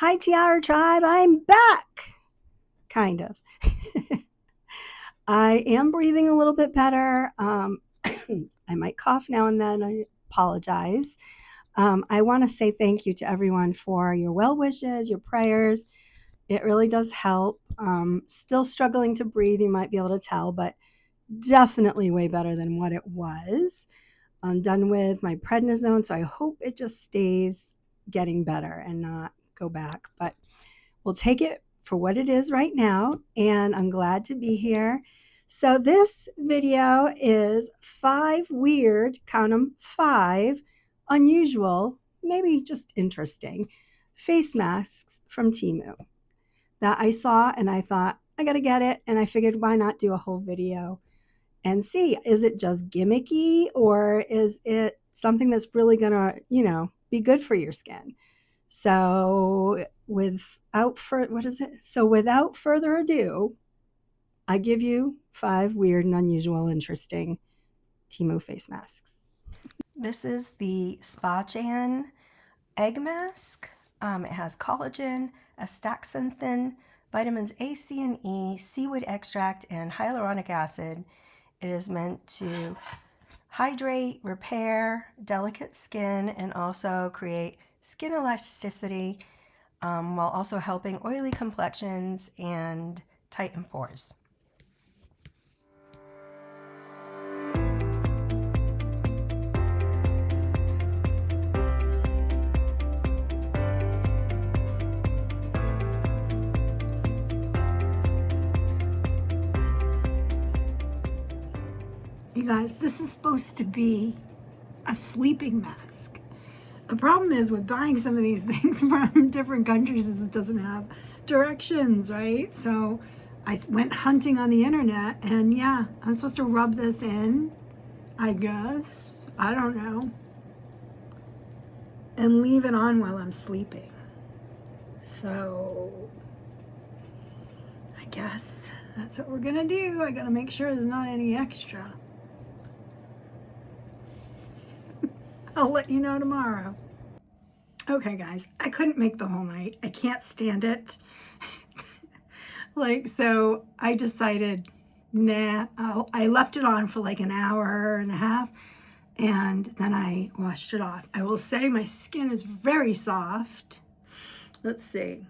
Hi, Tiara Tribe. I'm back. Kind of. I am breathing a little bit better. I might cough now and then. I apologize. I want to say thank you to everyone for your well wishes, your prayers. It really does help. Still struggling to breathe, you might be able to tell, but definitely way better than what it was. I'm done with my prednisone, so I hope it just stays getting better and not go back. But we'll take it for what it is right now, and I'm glad to be here. So this video is 5 weird, count them, 5 unusual, maybe just interesting face masks from Temu that I saw and I thought, I gotta get it. And I figured, why not do a whole video and see, is it just gimmicky or is it something that's really gonna, be good for your skin? So without further ado, I give you 5 weird and unusual, interesting Temu face masks. This is the Spa-Chan egg mask. It has collagen, astaxanthin, vitamins A, C, and E, seaweed extract, and hyaluronic acid. It is meant to hydrate, repair delicate skin, and also create skin elasticity while also helping oily complexions and tighten pores. You guys, this is supposed to be a sleeping mask. The problem is with buying some of these things from different countries is it doesn't have directions, right? So I went hunting on the internet and yeah, I'm supposed to rub this in, I guess. I don't know. And leave it on while I'm sleeping. So I guess that's what we're gonna do. I gotta make sure there's not any extra. I'll let you know tomorrow. Okay, guys, I couldn't make the whole night. I can't stand it. So I decided, nah, I left it on for like an hour and a half, and then I washed it off. I will say my skin is very soft. Let's see.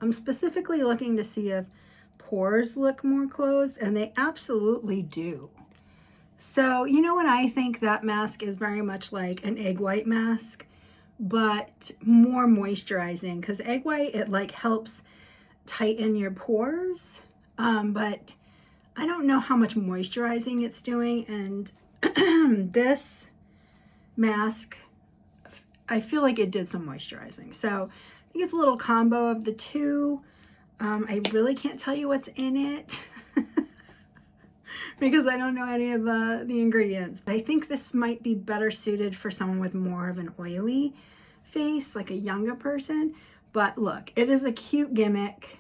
I'm specifically looking to see if pores look more closed, and they absolutely do. So, you know what, I think that mask is very much like an egg white mask, but more moisturizing, because egg white, it like helps tighten your pores, but I don't know how much moisturizing it's doing. And this mask, I feel like it did some moisturizing. So I think it's a little combo of the two. I really can't tell you what's in it. Because I don't know any of the ingredients. I think this might be better suited for someone with more of an oily face, like a younger person. But look, it is a cute gimmick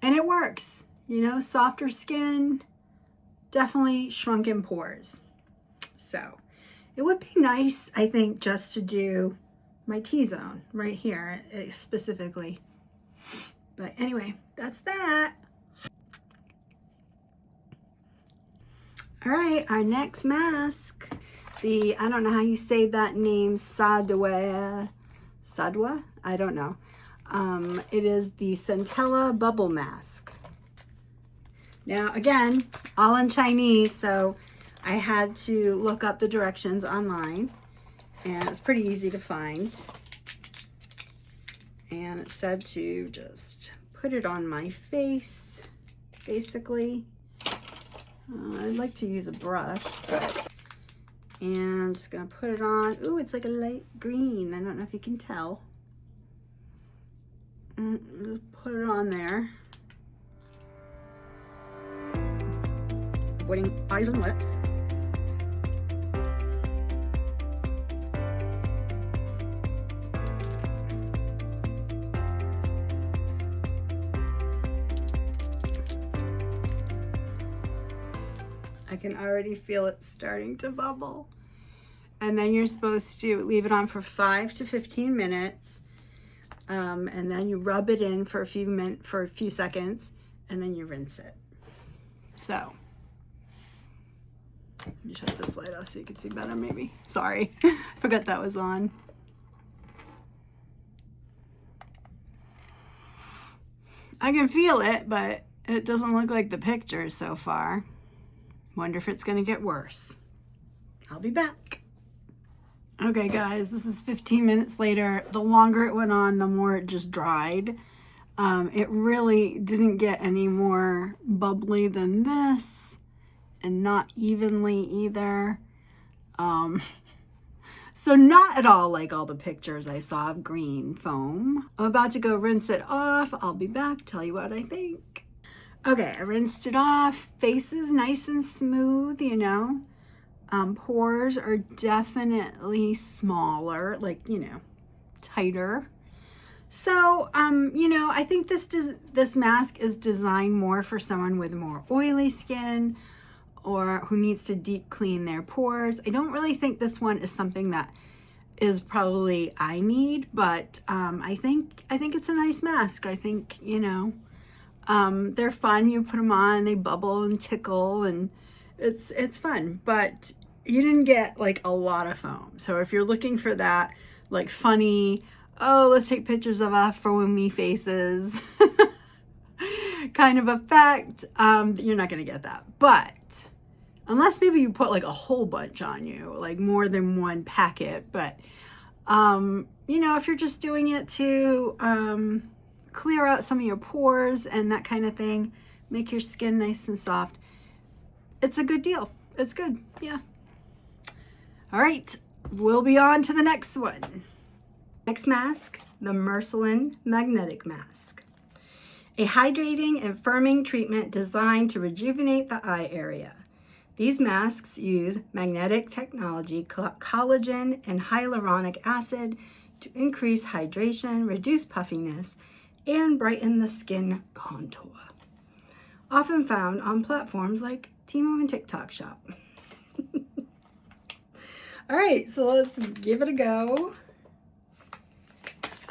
and it works. You know, softer skin, definitely shrunken pores. So it would be nice, I think, just to do my T-zone right here specifically. But anyway, that's that. All right, our next mask, I don't know how you say that name, Sadwa, I don't know. It is the Centella Bubble Mask. Now, again, all in Chinese, so I had to look up the directions online, and it's pretty easy to find. And it said to just put it on my face, basically. I'd like to use a brush, and I'm just gonna put it on. Ooh, it's like a light green. I don't know if you can tell. Just put it on there. Avoiding eyes and lips. I can already feel it starting to bubble. And then you're supposed to leave it on for 5 to 15 minutes. And then you rub it in for a few seconds, and then you rinse it. So let me shut this light off so you can see better maybe. Sorry, forgot that was on. I can feel it, but it doesn't look like the pictures so far. Wonder if it's gonna get worse. I'll be back. Okay guys, this is 15 minutes later. The longer it went on, the more it just dried. It really didn't get any more bubbly than this, and not evenly either. So not at all like all the pictures I saw of green foam. I'm about to go rinse it off. I'll be back, tell you what I think. Okay, I rinsed it off. Face is nice and smooth, you know. Pores are definitely smaller, like, you know, tighter. So, you know, I think this mask is designed more for someone with more oily skin or who needs to deep clean their pores. I don't really think this one is something that is probably I need, but I think it's a nice mask. I think, you know, they're fun. You put them on, they bubble and tickle, and it's fun, but you didn't get like a lot of foam. So if you're looking for that like funny, oh, let's take pictures of our foamy faces kind of effect, you're not gonna get that. But unless maybe you put like a whole bunch on you, like more than one packet. But you know, if you're just doing it to clear out some of your pores and that kind of thing, make your skin nice and soft, it's a good deal. It's good, yeah. All right, we'll be on to the next one. Next mask, the Mercilen Magnetic Mask. A hydrating and firming treatment designed to rejuvenate the eye area. These masks use magnetic technology, collagen, and hyaluronic acid to increase hydration, reduce puffiness, and brighten the skin contour. Often found on platforms like Temu and TikTok Shop. All right, so let's give it a go.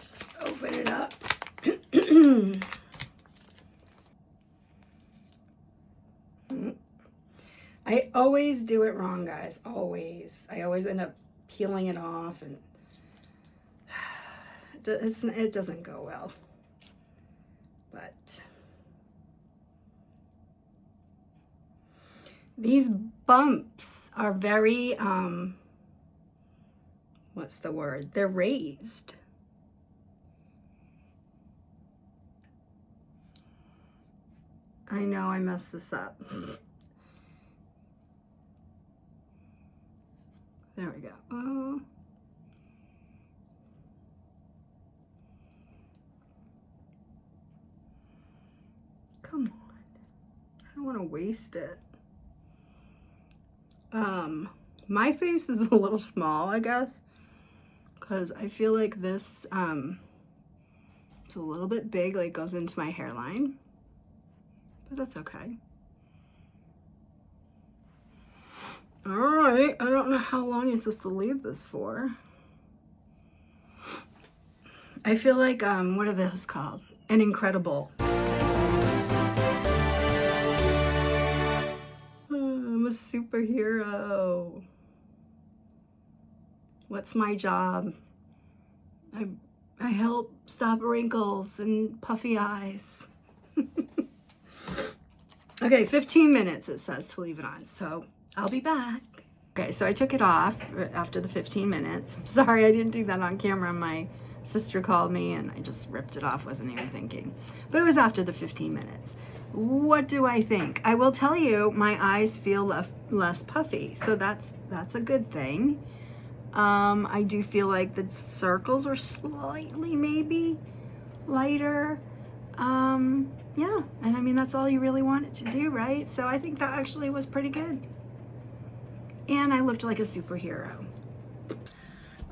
Just open it up. I always do it wrong, guys, always. I always end up peeling it off, and it doesn't go well. But these bumps are very, what's the word? They're raised. I know I messed this up. There we go. Oh. Come on. I don't want to waste it. My face is a little small, I guess, because I feel like this, it's a little bit big, like goes into my hairline, but that's okay. All right, I don't know how long you're supposed to leave this for. I feel like, what are those called? An incredible. I'm a superhero. What's my job? I help stop wrinkles and puffy eyes. Okay, 15 minutes it says to leave it on, so I'll be back. Okay, so I took it off after the 15 minutes. Sorry, I didn't do that on camera. My sister called me and I just ripped it off, wasn't even thinking. But it was after the 15 minutes. What do I think? I will tell you, my eyes feel less puffy, so that's a good thing. I do feel like the circles are slightly maybe lighter. Yeah, and I mean, that's all you really want it to do, right? So I think that actually was pretty good. And I looked like a superhero.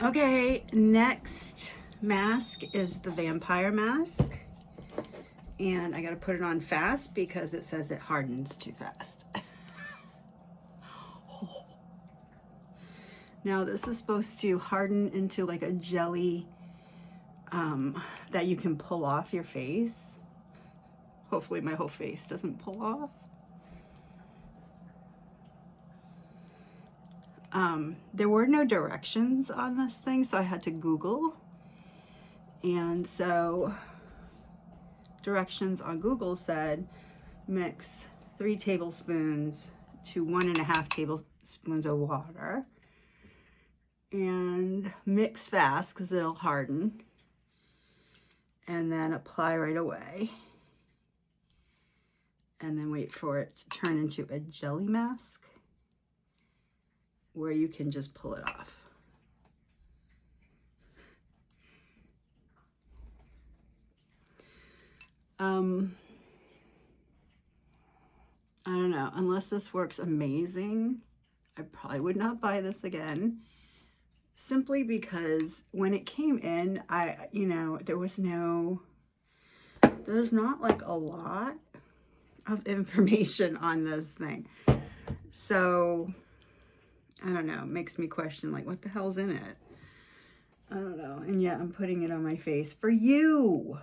Okay, next mask is the vampire mask. And I gotta put it on fast because it says it hardens too fast. Now this is supposed to harden into like a jelly that you can pull off your face. Hopefully my whole face doesn't pull off. There were no directions on this thing, so I had to Google. And so directions on Google said mix 3 tablespoons to 1.5 tablespoons of water and mix fast because it'll harden, and then apply right away, and then wait for it to turn into a jelly mask where you can just pull it off. I don't know, unless this works amazing, I probably would not buy this again, simply because when it came in, there's not like a lot of information on this thing. So I don't know, it makes me question, like, what the hell's in it? I don't know. And yet I'm putting it on my face for you.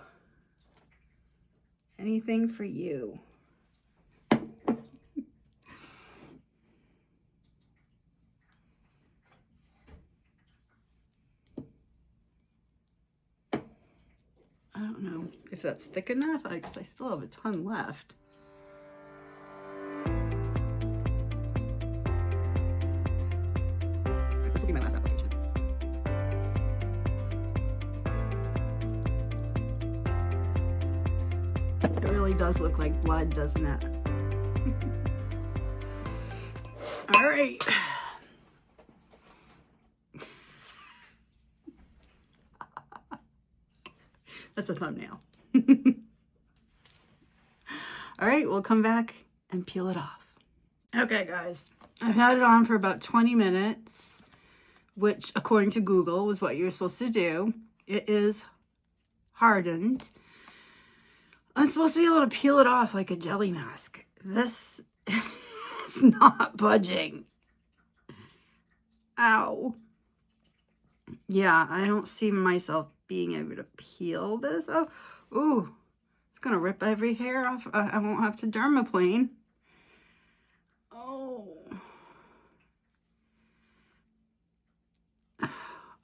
Anything for you. I don't know if that's thick enough, because I still have a ton left. This will be my last application. It really does look like blood, doesn't it? All right. That's a thumbnail. All right, we'll come back and peel it off. Okay, guys, I've had it on for about 20 minutes, which according to Google was what you're supposed to do. It is hardened. I'm supposed to be able to peel it off like a jelly mask. This is not budging. Ow. Yeah, I don't see myself being able to peel this. Oh, ooh, it's gonna rip every hair off. I won't have to dermaplane. Oh,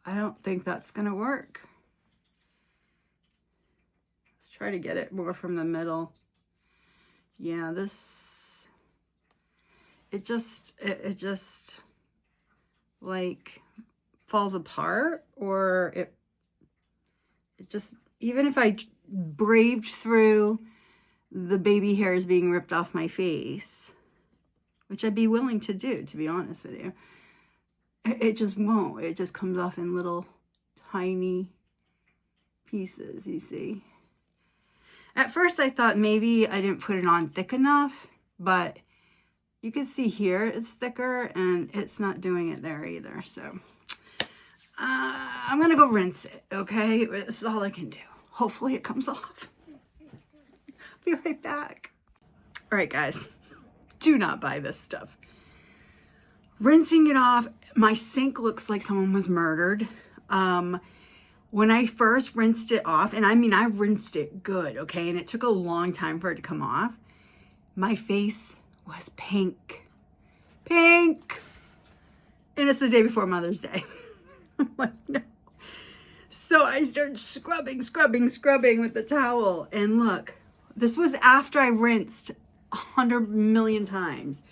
I don't think that's gonna work. Let's try to get it more from the middle. Yeah, it just like falls apart, or it just, even if I braved through the baby hairs being ripped off my face, which I'd be willing to do, to be honest with you, it just won't. It just comes off in little tiny pieces, you see. At first I thought maybe I didn't put it on thick enough, but you can see here it's thicker and it's not doing it there either. So I'm gonna go rinse it, okay? This is all I can do. Hopefully it comes off. Be right back. All right, guys, do not buy this stuff. Rinsing it off, my sink looks like someone was murdered. When I first rinsed it off, and I mean, I rinsed it good, okay? And it took a long time for it to come off. My face was pink. Pink! And it's the day before Mother's Day. I'm like, no. So I started scrubbing with the towel. And look, this was after I rinsed 100 million times.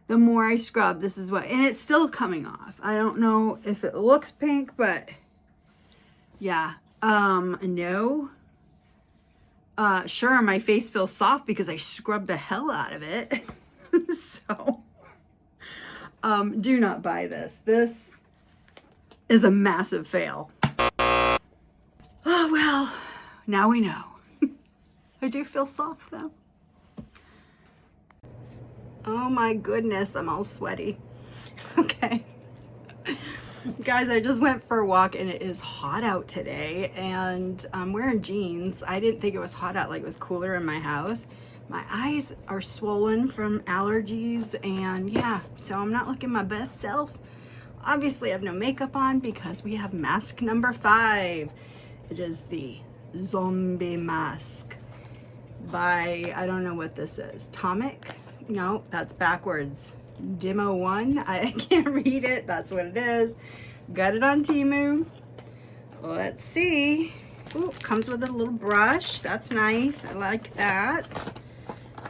The more I scrub, this is what, and it's still coming off. I don't know if it looks pink, but yeah. No. Sure, my face feels soft because I scrubbed the hell out of it. So, do not buy this. This is a massive fail. Oh, well, now we know. I do feel soft though. Oh my goodness, I'm all sweaty. Okay. Guys, I just went for a walk and it is hot out today, and I'm wearing jeans. I didn't think it was hot out, like it was cooler in my house. My eyes are swollen from allergies, and yeah, so I'm not looking my best self. Obviously I have no makeup on because we have mask number 5. It is the zombie mask by, I don't know what this is, Tomic? No, that's backwards. Demo 1, I can't read it, that's what it is. Got it on Temu. Let's see. Ooh, comes with a little brush, that's nice, I like that.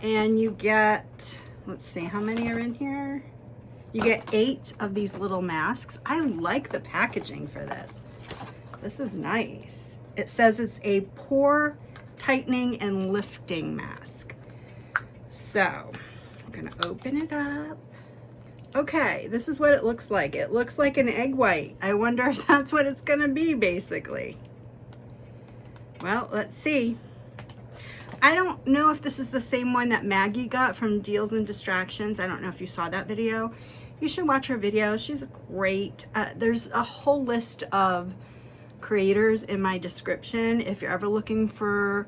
And you get, let's see, how many are in here? You get 8 of these little masks. I like the packaging for this. This is nice. It says it's a pore tightening and lifting mask. So I'm gonna open it up. Okay, this is what it looks like. It looks like an egg white. I wonder if that's what it's gonna be, basically. Well, let's see. I don't know if this is the same one that Maggie got from Deals and Distractions. I don't know if you saw that video. You should watch her video. She's great. There's a whole list of creators in my description if you're ever looking for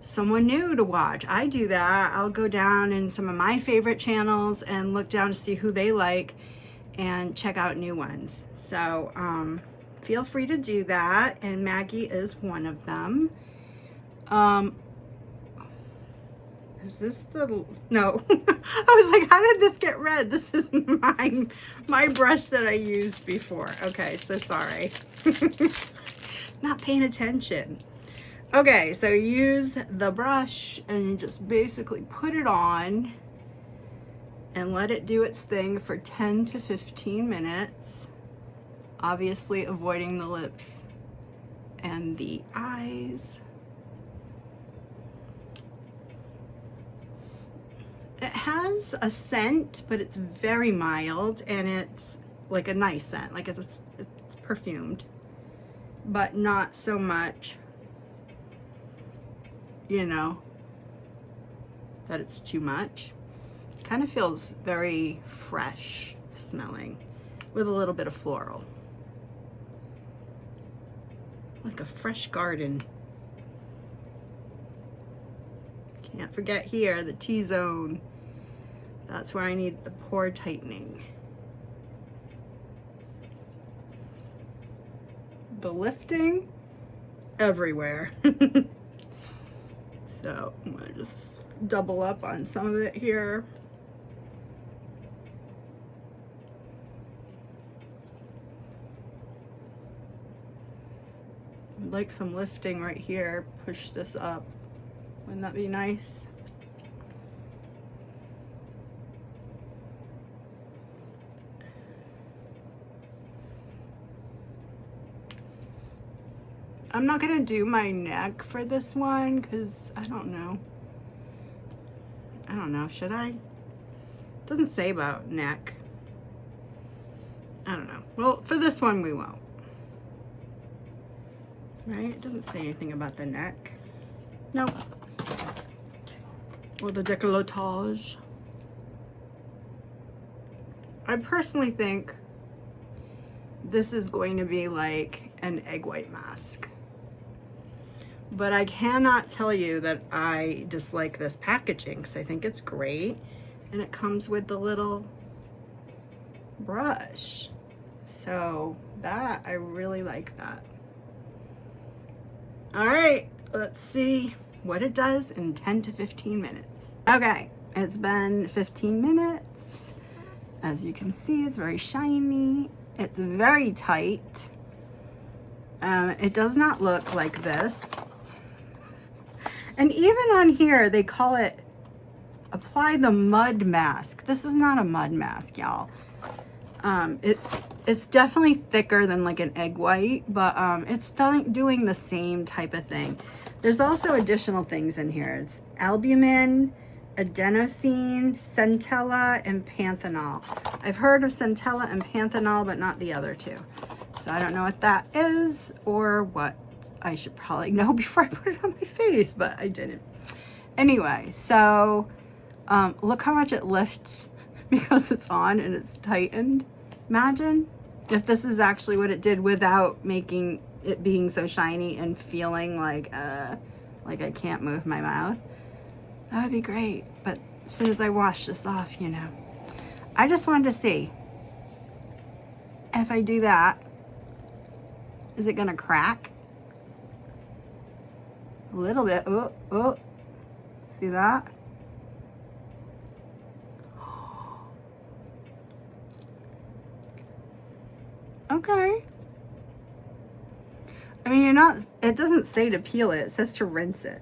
someone new to watch. I do that. I'll go down in some of my favorite channels and look down to see who they like and check out new ones. So feel free to do that, and Maggie is one of them. Is this the, no. I was like, how did this get red? This is my brush that I used before. Okay, so sorry. Not paying attention. Okay, so use the brush and you just basically put it on and let it do its thing for 10 to 15 minutes. Obviously avoiding the lips and the eyes. It has a scent, but it's very mild, and it's like a nice scent. Like it's perfumed, but not so much, you know, that it's too much. It kind of feels very fresh smelling with a little bit of floral. Like a fresh garden. Can't forget here, the T-zone. That's where I need the pore tightening. The lifting, everywhere. So I'm gonna just double up on some of it here. I'd like some lifting right here. Push this up. Wouldn't that be nice? I'm not gonna do my neck for this one because I don't know. Should I? It doesn't say about neck. I don't know. Well, for this one we won't. Right? It doesn't say anything about the neck. Nope. Or the décolletage. I personally think this is going to be like an egg white mask. But I cannot tell you that I dislike this packaging because I think it's great. And it comes with the little brush. So that, I really like that. All right, let's see what it does in 10 to 15 minutes. Okay, it's been 15 minutes. As you can see, it's very shiny. It's very tight. It does not look like this. And even on here, they call it apply the mud mask. This is not a mud mask, y'all. It's definitely thicker than like an egg white, but it's doing the same type of thing. There's also additional things in here. It's albumin, adenosine, centella, and panthenol. I've heard of centella and panthenol, but not the other two. So I don't know what that is or what. I should probably know before I put it on my face, but I didn't. Anyway, so look how much it lifts because it's on and it's tightened. Imagine if this is actually what it did without making it being so shiny and feeling like I can't move my mouth. That would be great. But as soon as I wash this off, you know. I just wanted to see if I do that, is it gonna crack? A little bit. Oh, oh. See that? Okay. I mean, you're not, it doesn't say to peel it. It says to rinse it.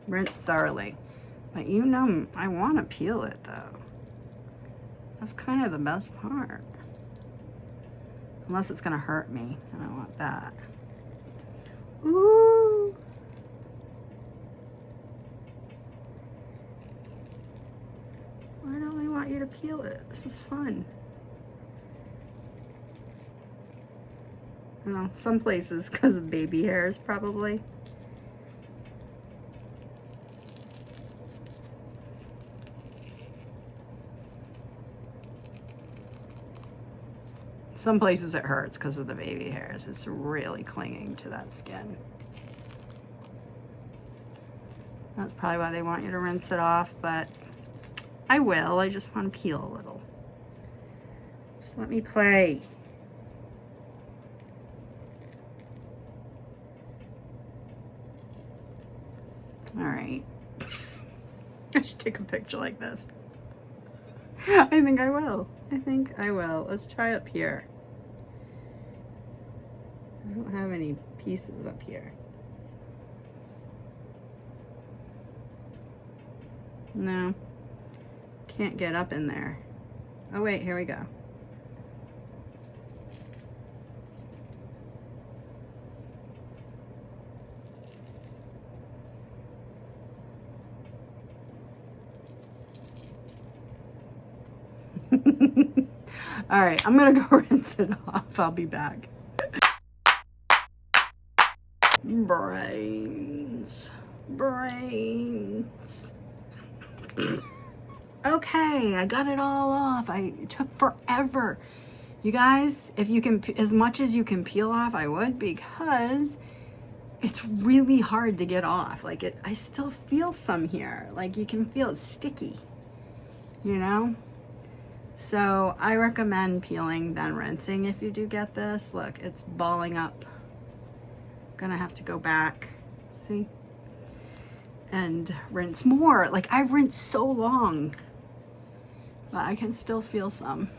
Rinse thoroughly. But you know, I want to peel it though. That's kind of the best part. Unless it's going to hurt me. I don't want that. Ooh. Why don't I want you to peel it? This is fun. Well, some places because of baby hairs, probably. Some places it hurts because of the baby hairs. It's really clinging to that skin. That's probably why they want you to rinse it off, but I will. I just want to peel a little. Just let me play. All right. I should take a picture like this. I think I will. I think I will. Let's try up here. I don't have any pieces up here. No. Can't get up in there. Oh wait, here we go. All right, I'm gonna go rinse it off. I'll be back. Brains. Brains. Okay, I got it all off. It took forever. You guys, if you can, as much as you can peel off, I would, because it's really hard to get off. Like I still feel some here. Like you can feel it's sticky, you know? So I recommend peeling then rinsing if you do get this. Look, it's balling up. Gonna have to go back, see? And rinse more. Like I rinsed so long, but I can still feel some.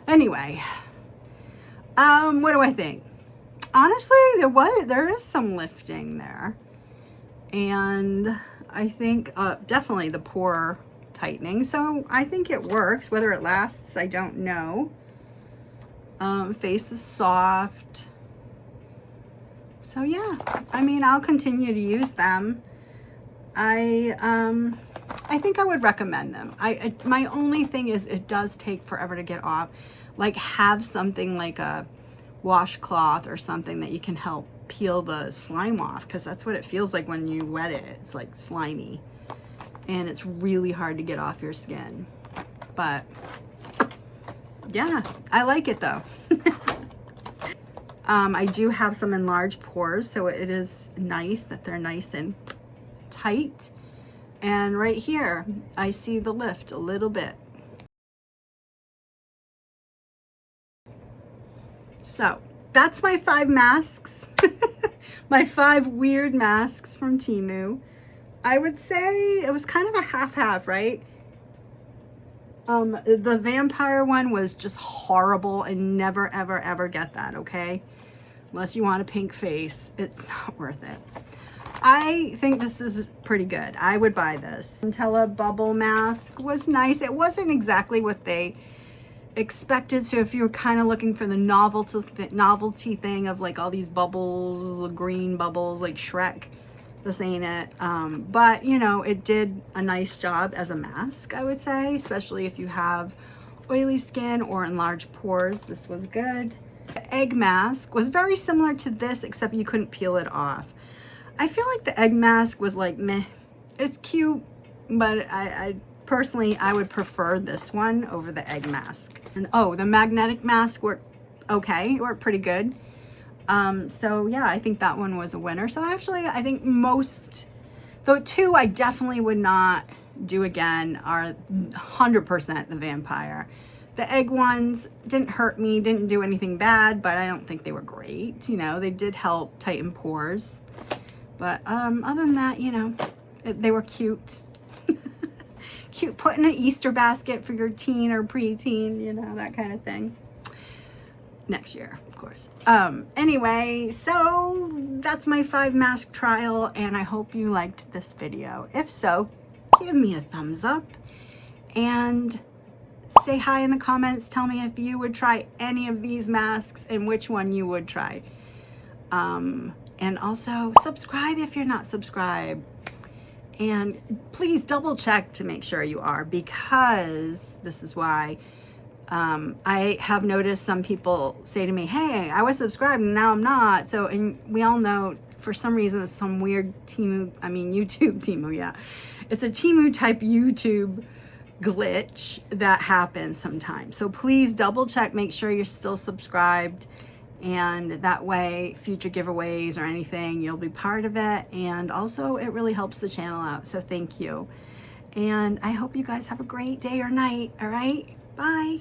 Anyway, what do I think? Honestly, there is some lifting there. And I think definitely the pore tightening. So I think it works. Whether it lasts, I don't know. Face is soft. So yeah, I mean, I'll continue to use them. I think I would recommend them. My only thing is it does take forever to get off. Like have something like a washcloth or something that you can help peel the slime off, because that's what it feels like when you wet it. It's like slimy and it's really hard to get off your skin. But yeah, I like it though. I do have some enlarged pores, so it is nice that they're nice and tight. And right here, I see the lift a little bit. So that's my 5 masks, my 5 weird masks from Temu. I would say it was kind of a half-half, right? The vampire one was just horrible, and never, ever, ever get that, okay? Unless you want a pink face, it's not worth it. I think this is pretty good. I would buy this. Centella bubble mask was nice. It wasn't exactly what they expected. So if you were kind of looking for the novelty thing of like all these bubbles, green bubbles like Shrek, this ain't it. But you know, it did a nice job as a mask, I would say, especially if you have oily skin or enlarged pores. This was good. The egg mask was very similar to this, except you couldn't peel it off. I feel like the egg mask was like meh. It's cute, but I personally, I would prefer this one over the egg mask. And oh, the magnetic mask worked okay. It worked pretty good. So yeah, I think that one was a winner. So actually, I think though 2 I definitely would not do again, are 100% the vampire. The egg ones didn't hurt me, didn't do anything bad, but I don't think they were great. You know, they did help tighten pores. But other than that, you know, they were cute. Cute, put in an Easter basket for your teen or preteen, you know, that kind of thing. Next year, of course. Anyway, so that's my 5 mask trial, and I hope you liked this video. If so, give me a thumbs up and say hi in the comments. Tell me if you would try any of these masks and which one you would try. And also subscribe if you're not subscribed. And please double check to make sure you are, because this is why I have noticed some people say to me, hey, I was subscribed and now I'm not. So, and we all know for some reason it's some weird YouTube Temu, yeah. It's a Temu type YouTube glitch that happens sometimes. So please double check, make sure you're still subscribed, and that way future giveaways or anything, you'll be part of it. And also it really helps the channel out. So thank you. And I hope you guys have a great day or night. All right. Bye.